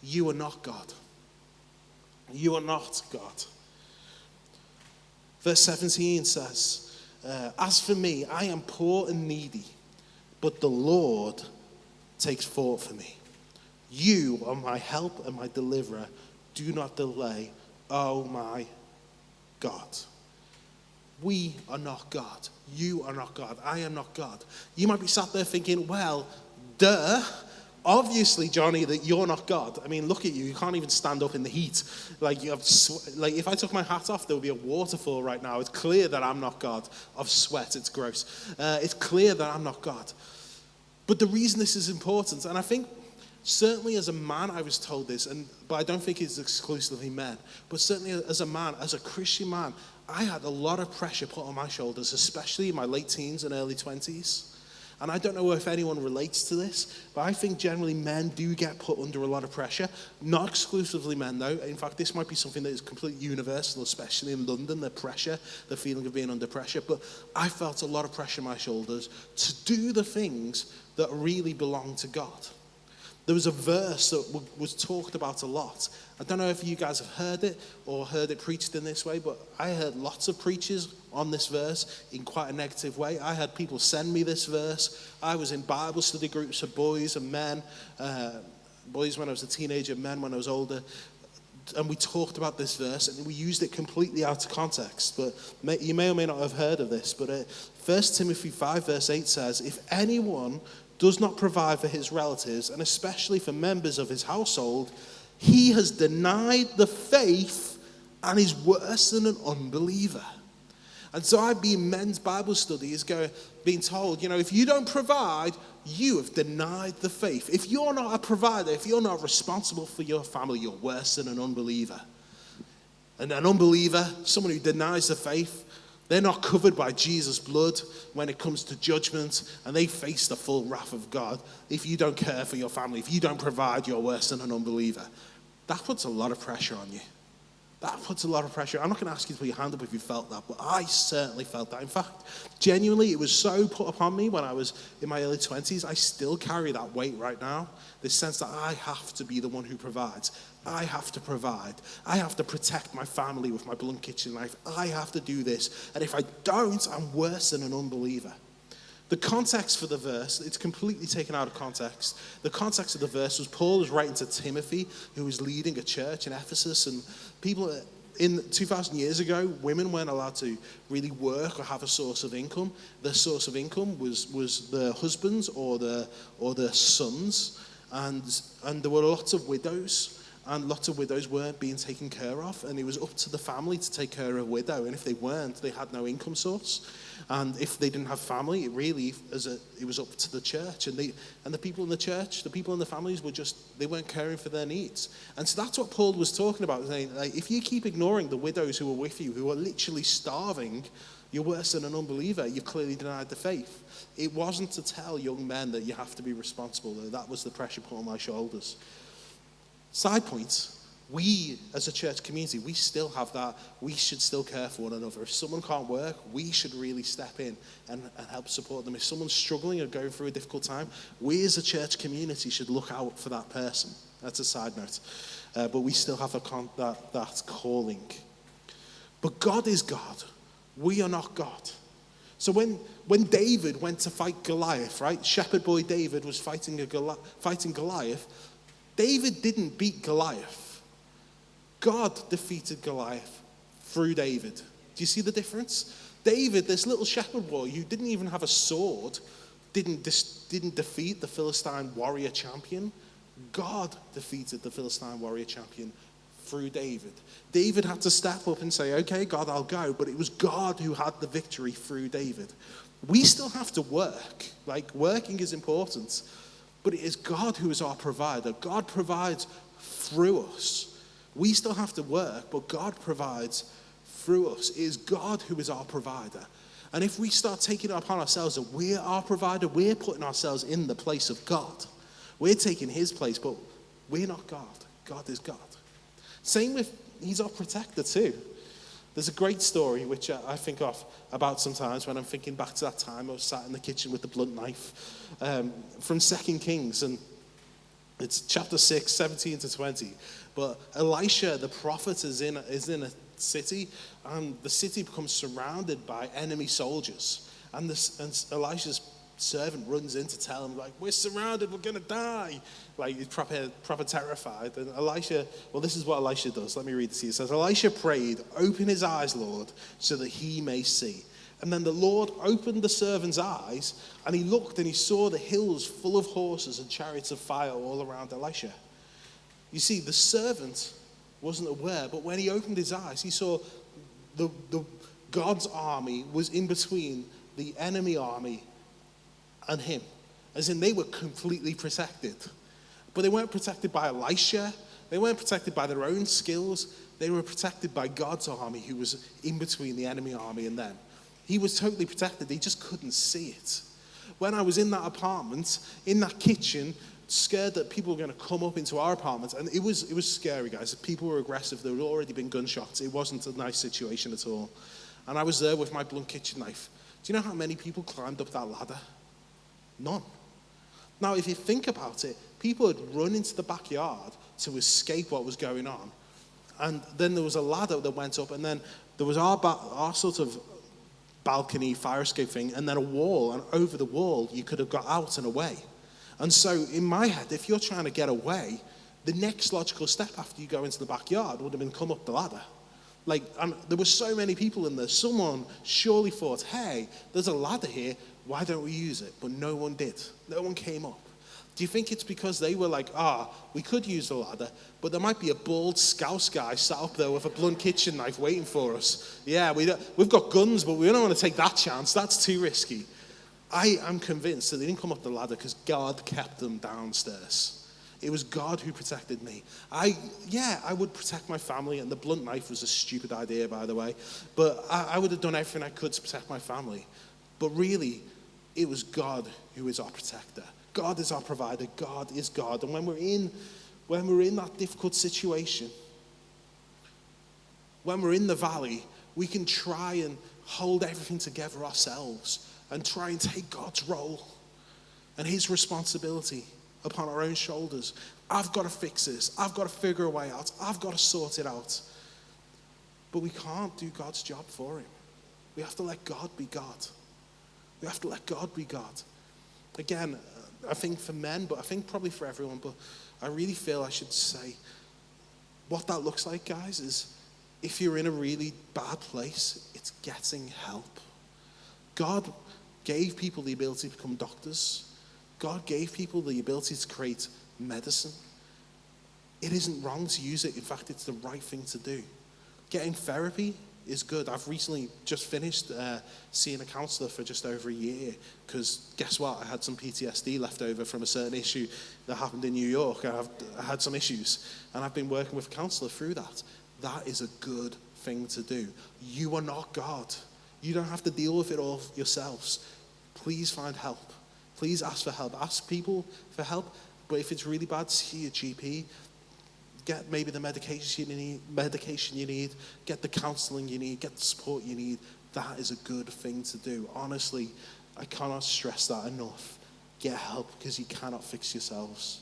you are not God. You are not God. Verse 17 says, as for me, I am poor and needy, but the Lord takes thought for me. You are my help and my deliverer. Do not delay, oh my God. We are not God. You are not God. I am not God. You might be sat there thinking, well, duh. Obviously, Johnny, that you're not God. I mean, look at you. You can't even stand up in the heat. Like if I took my hat off, there would be a waterfall right now. It's clear that I'm not God. Of sweat, it's gross. It's clear that I'm not God. But the reason this is important, and I think certainly as a man I was told this, but I don't think it's exclusively men, but certainly as a man, as a Christian man, I had a lot of pressure put on my shoulders, especially in my late teens and early 20s. And I don't know if anyone relates to this, but I think generally men do get put under a lot of pressure. Not exclusively men, though. In fact, this might be something that is completely universal, especially in London, the pressure, the feeling of being under pressure. But I felt a lot of pressure on my shoulders to do the things that really belong to God. There was a verse that was talked about a lot. I don't know if you guys have heard it or heard it preached in this way, but I heard lots of preachers on this verse in quite a negative way. I had people send me this verse. I was in Bible study groups for boys and men, boys when I was a teenager, men when I was older. And we talked about this verse and we used it completely out of context. But you may or may not have heard of this, but 1 Timothy 5 verse 8 says, if anyone does not provide for his relatives, and especially for members of his household, he has denied the faith and is worse than an unbeliever. And so I'd be in men's Bible studies being told, if you don't provide, you have denied the faith. If you're not a provider, if you're not responsible for your family, you're worse than an unbeliever. And an unbeliever, someone who denies the faith, they're not covered by Jesus' blood when it comes to judgment, and they face the full wrath of God. If you don't care for your family, if you don't provide, you're worse than an unbeliever. That puts a lot of pressure on you. That puts a lot of pressure. I'm not going to ask you to put your hand up if you felt that, but I certainly felt that. In fact, genuinely, it was so put upon me when I was in my early 20s. I still carry that weight right now. This sense that I have to be the one who provides. I have to provide. I have to protect my family with my blunt kitchen knife. I have to do this. And if I don't, I'm worse than an unbeliever. The context for the verse, it's completely taken out of context. The context of the verse was Paul was writing to Timothy, who was leading a church in Ephesus, and people in 2,000 years ago, women weren't allowed to really work or have a source of income. Their source of income was their husbands or their sons, and there were lots of widows. And lots of widows weren't being taken care of, and it was up to the family to take care of a widow. And if they weren't, they had no income source. And if they didn't have family, it was up to the church. And the people in the church, the people in the families they weren't caring for their needs. And so that's what Paul was talking about, saying, if you keep ignoring the widows who are with you, who are literally starving, you're worse than an unbeliever. You've clearly denied the faith. It wasn't to tell young men that you have to be responsible, though. That was the pressure put on my shoulders. Side point, we as a church community, we still have that. We should still care for one another. If someone can't work, we should really step in and help support them. If someone's struggling or going through a difficult time, we as a church community should look out for that person. That's a side note. But we still have that calling. But God is God. We are not God. So when David went to fight Goliath, right? Shepherd boy David was fighting Goliath. David didn't beat Goliath. God defeated Goliath through David. Do you see the difference? David, this little shepherd boy who didn't even have a sword, didn't defeat the Philistine warrior champion. God defeated the Philistine warrior champion through David. David had to step up and say, okay, God, I'll go. But it was God who had the victory through David. We still have to work. Working is important. But it is God who is our provider. God provides through us. We still have to work, but God provides through us. It is God who is our provider. And if we start taking it upon ourselves that we're our provider, we're putting ourselves in the place of God. We're taking his place, but we're not God. God is God. Same with, he's our protector too. There's a great story which I think of about sometimes when I'm thinking back to that time I was sat in the kitchen with the blunt knife from 2 Kings. And It's chapter 6, 17 to 20. But Elisha, the prophet, is in a city, and the city becomes surrounded by enemy soldiers. And Elisha's servant runs in to tell him, like, we're surrounded, we're going to die. Like, he's proper terrified. And Elisha, well, this is what Elisha does. Let me read this to you. It says, Elisha prayed, open his eyes, Lord, so that he may see. And then the Lord opened the servant's eyes, and he looked and he saw the hills full of horses and chariots of fire all around Elisha. You see, the servant wasn't aware, but when he opened his eyes, he saw the God's army was in between the enemy army and him. As in, they were completely protected. But they weren't protected by Elisha. They weren't protected by their own skills. They were protected by God's army, who was in between the enemy army and them. He was totally protected. He just couldn't see it. When I was in that apartment, in that kitchen, scared that people were going to come up into our apartment, and it was scary, guys. People were aggressive. There had already been gunshots. It wasn't a nice situation at all. And I was there with my blunt kitchen knife. Do you know how many people climbed up that ladder? None. Now, if you think about it, people had run into the backyard to escape what was going on. And then there was a ladder that went up, and then there was our sort of balcony fire escape thing, and then a wall, and over the wall you could have got out and away. And so in my head, if you're trying to get away, the next logical step after you go into the backyard would have been come up the ladder. Like, there were so many people in there. Someone surely thought, hey, there's a ladder here, why don't we use it? But no one did. No one came up. Do you think it's because they were like, we could use the ladder, but there might be a bald Scouse guy sat up there with a blunt kitchen knife waiting for us? Yeah, we've got guns, but we don't want to take that chance. That's too risky. I am convinced that they didn't come up the ladder because God kept them downstairs. It was God who protected me. I would protect my family, and the blunt knife was a stupid idea, by the way, but I would have done everything I could to protect my family. But really, it was God who is our protector. God is our provider. God is God. And when we're in that difficult situation, when we're in the valley, we can try and hold everything together ourselves and try and take God's role and his responsibility upon our own shoulders. I've got to fix this. I've got to figure a way out. I've got to sort it out. But we can't do God's job for him. We have to let God be God. We have to let God be God. Again, I think for men, but I think probably for everyone, but I really feel I should say what that looks like, guys, is if you're in a really bad place, it's getting help. God gave people the ability to become doctors. God gave people the ability to create medicine. It isn't wrong to use it. In fact, it's the right thing to do. Getting therapy is good. I've recently just finished seeing a counsellor for just over a year because guess what? I had some PTSD left over from a certain issue that happened in New York. I had some issues, and I've been working with a counsellor through that. That is a good thing to do. You are not God. You don't have to deal with it all yourselves. Please find help. Please ask for help. Ask people for help. But if it's really bad, see your GP. Get maybe the medication you need, get the counseling you need, get the support you need. That is a good thing to do. Honestly, I cannot stress that enough. Get help because you cannot fix yourselves.